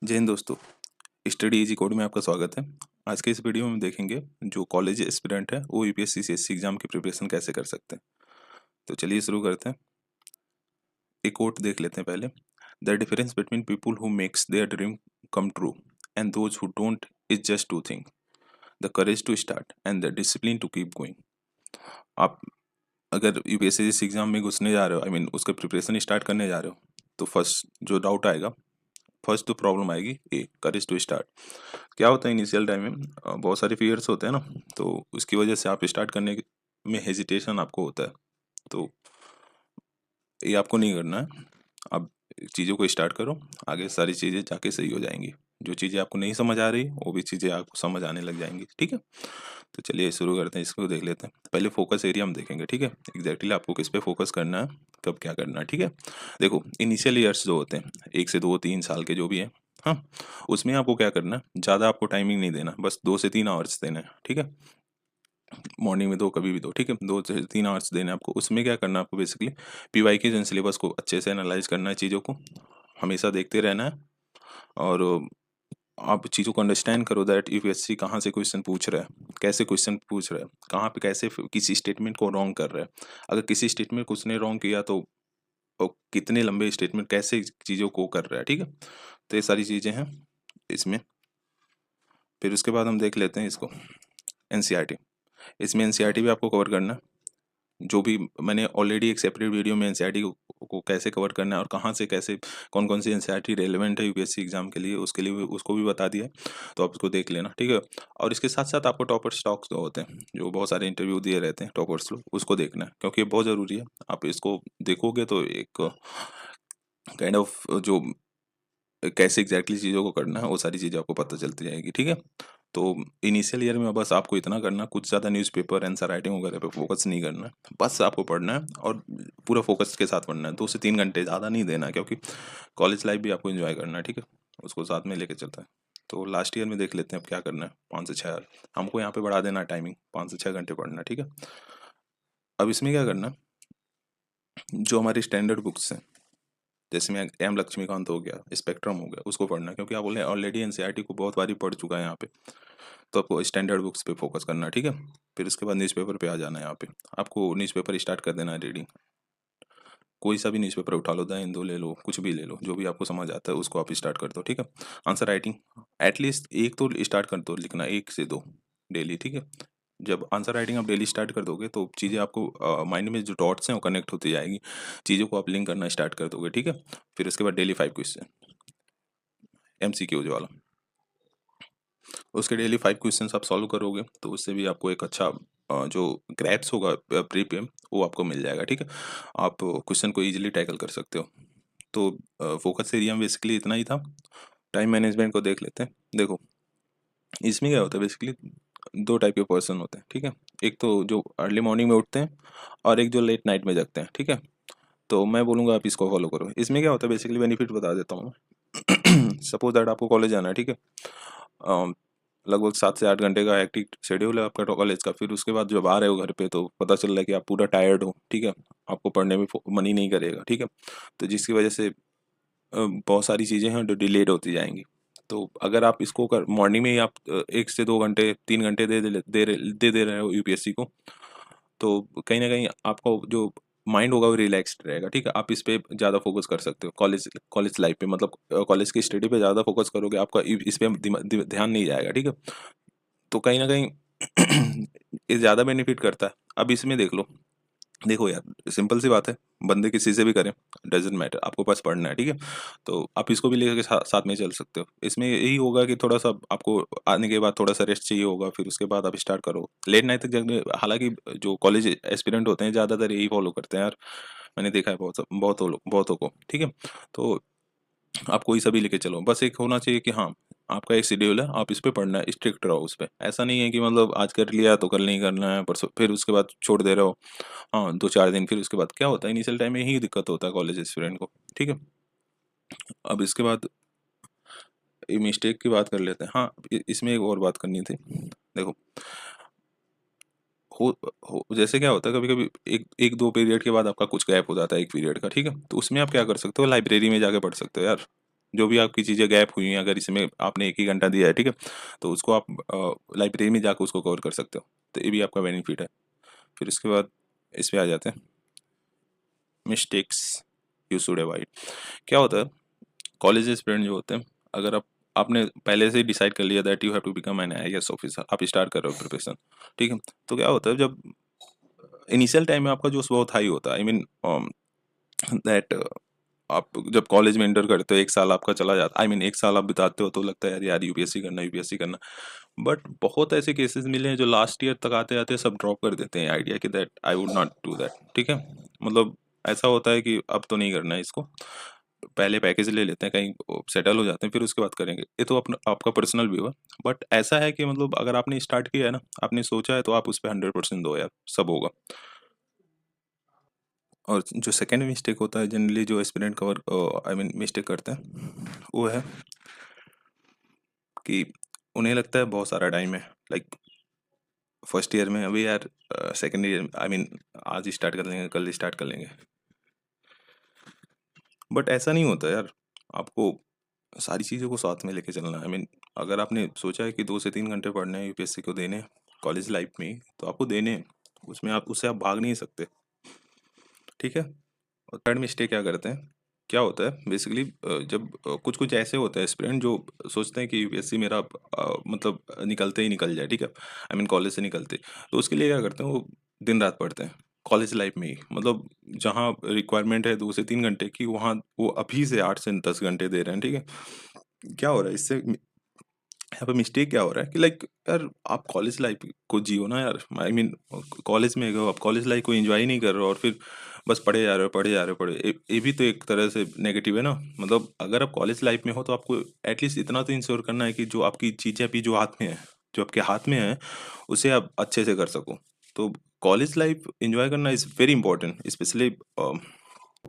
जय हिंद दोस्तों। Study easy code में आपका स्वागत है। आज के इस वीडियो में हम देखेंगे जो कॉलेज एस्पिरेंट है वो यूपीएससी सीएससी एग्जाम की प्रिपरेशन कैसे कर सकते हैं। तो चलिए शुरू करते हैं। एक कोट देख लेते हैं पहले। The difference between people who makes their dream come true and those who don't is just two thing, the courage to start and the discipline to keep going. आप अगर यूपीएससी एग्जाम में घुसने जा रहे हो, उसका प्रिपरेशन स्टार्ट करने जा रहे हो, तो फर्स्ट जो डाउट आएगा, फर्स्ट तो प्रॉब्लम आएगी ए करेज टू स्टार्ट। क्या होता है इनिशियल टाइम में बहुत सारे फियर्स होते हैं ना, तो उसकी वजह से आप स्टार्ट करने में हेजिटेशन आपको होता है। तो ये आपको नहीं करना है। आप चीज़ों को स्टार्ट करो, आगे सारी चीज़ें जाके सही हो जाएंगी। जो चीज़ें आपको नहीं समझ आ रही वो भी चीज़ें आपको समझ आने लग जाएंगी। ठीक है, तो चलिए शुरू करते हैं, इसको देख लेते हैं। पहले फोकस एरिया हम देखेंगे। ठीक है, एग्जैक्टली आपको किस पे फोकस करना है, कब क्या करना है। ठीक है, देखो इनिशियल ईयर्स जो होते हैं 1 से 2 3 साल के जो भी है, हाँ, उसमें आपको क्या करना है, ज़्यादा आपको टाइमिंग नहीं देना, बस 2 से 3 आवर्स देना है। ठीक है, मॉर्निंग में दो, कभी भी दो। ठीक है, 2 से 3 आवर्स देने आपको। उसमें क्या करना है आपको, बेसिकली पीवाई के जो सिलेबस को अच्छे से एनालाइज करना है, चीज़ों को हमेशा देखते रहना है। और आप चीज़ों को अंडरस्टैंड करो दैट यूपीएससी कहाँ से क्वेश्चन पूछ रहा है, कैसे क्वेश्चन पूछ रहा है, कहाँ पे कैसे किसी स्टेटमेंट को रॉन्ग कर रहा है। अगर किसी स्टेटमेंट को उसने रॉन्ग किया तो कितने लंबे स्टेटमेंट कैसे चीज़ों को कर रहा है। ठीक है, तो ये सारी चीज़ें हैं इसमें। फिर उसके बाद हम देख लेते हैं इसको, एनसीईआरटी। इसमें एनसीईआरटी भी आपको कवर करना है। जो भी मैंने ऑलरेडी एक सेपरेट वीडियो में एनसीईआरटी को कैसे कवर करना है और कहाँ से कैसे कौन कौन सी एनसीईआरटी रेलेवेंट है यूपीएससी एग्जाम के लिए, उसके लिए उसको भी बता दिया है, तो आप उसको देख लेना। ठीक है, और इसके साथ साथ आपको टॉपर स्टॉक्स जो होते हैं, जो बहुत सारे इंटरव्यू दिए रहते हैं टॉपर्स लोग, उसको देखना है, क्योंकि ये बहुत ज़रूरी है। आप इसको देखोगे तो एक काइंड ऑफ जो कैसे एग्जैक्टली चीज़ों को करना है वो सारी चीज़ें आपको पता चलती जाएगी। ठीक है, तो इनिशियल ईयर में बस आपको इतना करना, कुछ ज़्यादा न्यूज़पेपर आंसर राइटिंग वगैरह पे फोकस नहीं करना है। बस आपको पढ़ना है और पूरा फोकस के साथ पढ़ना है। 2 से 3 घंटे ज़्यादा नहीं देना है, क्योंकि कॉलेज लाइफ भी आपको एंजॉय करना है। ठीक है, उसको साथ में लेके चलता है। तो लास्ट ईयर में देख लेते हैं अब क्या करना है। 5 से 6 हमको यहाँ पे बढ़ा देना है टाइमिंग, 5 से 6 घंटे पढ़ना है। ठीक है, अब इसमें क्या करना है, जो हमारी स्टैंडर्ड बुक्स हैं, जैसे में एम लक्ष्मीकांत हो गया, स्पेक्ट्रम हो गया, उसको पढ़ना है, क्योंकि आप बोले ऑलरेडी एनसीईआरटी को बहुत बारी पढ़ चुका है यहाँ पे। तो आपको स्टैंडर्ड बुक्स पे फोकस करना है। ठीक है, फिर उसके बाद न्यूज़पेपर पे आ जाना है। यहाँ पे आपको न्यूज़पेपर स्टार्ट कर देना है रीडिंग। कोई सा भी न्यूज़पेपर उठा लो, द हिंदू ले लो, कुछ भी ले लो, जो भी आपको समझ आता है उसको आप स्टार्ट कर दो। ठीक है, आंसर राइटिंग एटलीस्ट एक तो स्टार्ट कर दो लिखना, 1 से 2 डेली। ठीक है, जब आंसर राइटिंग आप डेली स्टार्ट कर दोगे तो चीज़ें आपको माइंड में जो डॉट्स हैं वो कनेक्ट होती जाएगी, चीज़ों को आप लिंक करना स्टार्ट कर दोगे। ठीक है, फिर उसके बाद डेली 5 क्वेश्चन, एमसीक्यूज वाला, उसके डेली 5 क्वेश्चन आप सॉल्व करोगे तो उससे भी आपको एक अच्छा जो ग्रैप्स होगा प्री पे, वो आपको मिल जाएगा। ठीक है, आप क्वेश्चन को इजीली टैकल कर सकते हो। तो फोकस एरिया में बेसिकली इतना ही था। टाइम मैनेजमेंट को देख लेते हैं। देखो इसमें क्या होता है, बेसिकली 2 टाइप के पर्सन होते हैं। ठीक है, एक तो जो अर्ली मॉर्निंग में उठते हैं और एक जो लेट नाइट में जगते हैं। ठीक है, तो मैं बोलूँगा आप इसको फॉलो करो। इसमें क्या होता है, बेसिकली बेनिफिट बता देता हूँ मैं। सपोज दैट आपको कॉलेज जाना है। ठीक है, लगभग 7 से 8 घंटे का हेक्टिक शेड्यूल है आपका कॉलेज का। फिर उसके बाद जब आ रहे हो घर पे तो पता चल रहा है कि आप पूरा टायर्ड हो। ठीक है, आपको पढ़ने में मन ही नहीं करेगा। ठीक है, तो जिसकी वजह से बहुत सारी चीज़ें हैं जो डिलेड होती जाएंगी। तो अगर आप इसको कर मॉर्निंग में ही आप 1 से 2 घंटे 3 घंटे दे रहे हो यूपीएससी को, तो कहीं ना कहीं आपका जो माइंड होगा वो रिलैक्स्ड रहेगा। ठीक है, आप इस पे ज़्यादा फोकस कर सकते हो। कॉलेज कॉलेज लाइफ पे, मतलब कॉलेज की स्टडी पे ज़्यादा फोकस करोगे, आपका इस पे ध्यान नहीं जाएगा। ठीक है, तो कहीं ना कहीं ये ज़्यादा बेनिफिट करता है। अब इसमें देख लो, देखो यार सिंपल सी बात है, बंदे किसी से भी करें, डजेंट मैटर, आपको पास पढ़ना है। ठीक है, तो आप इसको भी लेकर साथ में चल सकते हो। इसमें यही होगा कि थोड़ा सा आपको आने के बाद थोड़ा सा रेस्ट चाहिए होगा, फिर उसके बाद आप स्टार्ट करो लेट नाइट तक जगने। हालांकि जो कॉलेज एस्पिरेंट होते हैं ज़्यादातर यही फॉलो करते हैं यार, मैंने देखा है बहुतों को। ठीक है, तो आप कोई सा भी लेके चलो, बस एक होना चाहिए कि हाँ, आपका एक शेड्यूल है, आप इस पे पढ़ना है, स्ट्रिक्ट रहो उस पे। ऐसा नहीं है कि मतलब आज कर लिया तो कल नहीं करना है, परसों फिर उसके बाद छोड़ दे रहे हो। हाँ, 2 4 दिन, फिर उसके बाद क्या होता है, इनिशियल टाइम में यही दिक्कत होता है कॉलेज स्टूडेंट को। ठीक है, अब इसके बाद मिस्टेक की बात कर लेते हैं। हाँ, इसमें एक और बात करनी थी। देखो हो, जैसे क्या होता है, कभी कभी एक एक दो पीरियड के बाद आपका कुछ गैप हो जाता है एक पीरियड का। ठीक है, तो उसमें आप क्या कर सकते हो, लाइब्रेरी में जाके पढ़ सकते हो यार। जो भी आपकी चीज़ें गैप हुई हैं, अगर इसमें आपने 1 ही घंटा दिया है, ठीक है? तो उसको आप लाइब्रेरी में जाकर उसको कवर कर सकते हो। तो ये भी आपका बेनिफिट है। फिर उसके बाद इस पे आ जाते हैं, मिस्टेक्स यू शुड अवॉइड। क्या होता है, कॉलेज स्टूडेंट जो होते हैं, अगर आपने पहले से ही डिसाइड कर लिया that you have to become an IAS officer, आप स्टार्ट कर रहे हो प्रिपरेशन, ठीक है? तो क्या होता है, जब इनिशियल टाइम में आपका जोश बहुत हाई होता है, आई मीन दैट आप जब कॉलेज में एंटर करते हो, 1 साल आपका चला जाता, आई मीन 1 साल आप बिताते हो, तो लगता है यार यार यूपीएससी करना। बट बहुत ऐसे केसेस मिले हैं जो लास्ट ईयर तक आते आते सब ड्रॉप कर देते हैं आइडिया कि that I would not do that, ठीक है? मतलब ऐसा होता है कि अब तो नहीं करना है इसको, पहले पैकेज ले लेते हैं, कहीं सेटल हो जाते हैं, फिर उसके बाद करेंगे। ये तो अपना आपका पर्सनल व्यू है। बट ऐसा है कि मतलब अगर आपने स्टार्ट किया है ना, आपने सोचा है, तो आप उस पर 100% दो यार, सब होगा। और जो सेकेंड मिस्टेक होता है जनरली जो aspirant cover I mean mistake करते हैं, वो है कि उन्हें लगता है बहुत सारा टाइम है, लाइक फर्स्ट ईयर में अभी यार, सेकेंड ईयर आई मीन आज स्टार्ट कर लेंगे, कल स्टार्ट कर लेंगे। बट ऐसा नहीं होता यार, आपको सारी चीज़ों को साथ में लेके चलना है। आई मीन अगर आपने सोचा है कि 2 से 3 घंटे पढ़ने हैं यूपीएससी को देने कॉलेज लाइफ में ही, तो आपको देने हैं। उसमें आप उससे आप भाग नहीं सकते, ठीक है? और थर्ड मिस्टेक क्या करते हैं, क्या होता है बेसिकली, जब कुछ कुछ ऐसे होते हैं स्टूडेंट जो सोचते हैं कि यूपीएससी मेरा मतलब निकलते ही निकल जाए, ठीक है? आई मीन कॉलेज से निकलते, तो उसके लिए क्या करते हैं, वो दिन रात पढ़ते हैं कॉलेज लाइफ में ही। मतलब जहाँ रिक्वायरमेंट है 2 से 3 घंटे की, वहाँ वो अभी से 8 से 10 घंटे दे रहे हैं, ठीक है? क्या हो रहा है इससे, यहाँ पे मिस्टेक क्या हो रहा है कि लाइक यार आप कॉलेज लाइफ को जियो ना यार, आई मीन कॉलेज में हो, आप कॉलेज लाइफ को एंजॉय नहीं कर रहे हो, और फिर बस पढ़े जा रहे हो, पढ़े जा रहे हो, पढ़े, ये भी तो एक तरह से नेगेटिव है ना। मतलब अगर आप कॉलेज लाइफ में हो, तो आपको एटलीस्ट इतना तो इंश्योर करना है कि जो आपकी चीज़ें अभी जो हाथ में है, जो आपके हाथ में है, उसे आप अच्छे से कर सको। तो कॉलेज लाइफ एंजॉय करना is very important, specially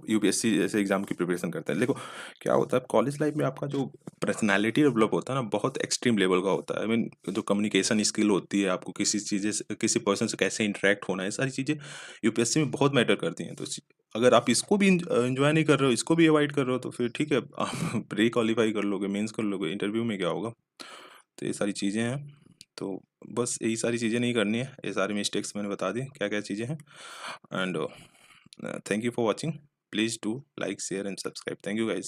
UPSC जैसे एग्जाम की प्रिपरेशन करते हैं। देखो क्या होता है, कॉलेज लाइफ में आपका जो पर्सनालिटी डेवलप होता है ना, बहुत एक्सट्रीम लेवल का होता है। आई मीन जो कम्युनिकेशन स्किल होती है, आपको किसी चीज़ें से, किसी पर्सन से कैसे इंटरेक्ट होना है, सारी चीज़ें यूपीएससी में बहुत मैटर करती हैं। तो अगर आप इसको भी इंजॉय नहीं कर रहे हो, इसको भी अवॉइड कर रहे हो, तो फिर ठीक है, आप प्री क्वालिफाई कर लोगे, मेंस कर लोगे, इंटरव्यू में क्या होगा? तो ये सारी चीज़ें हैं। तो बस यही सारी चीज़ें नहीं करनी है, ये सारी मिस्टेक्स मैंने बता दी क्या क्या चीज़ें हैं। And thank you for watching. Please do like, share and subscribe. Thank you guys.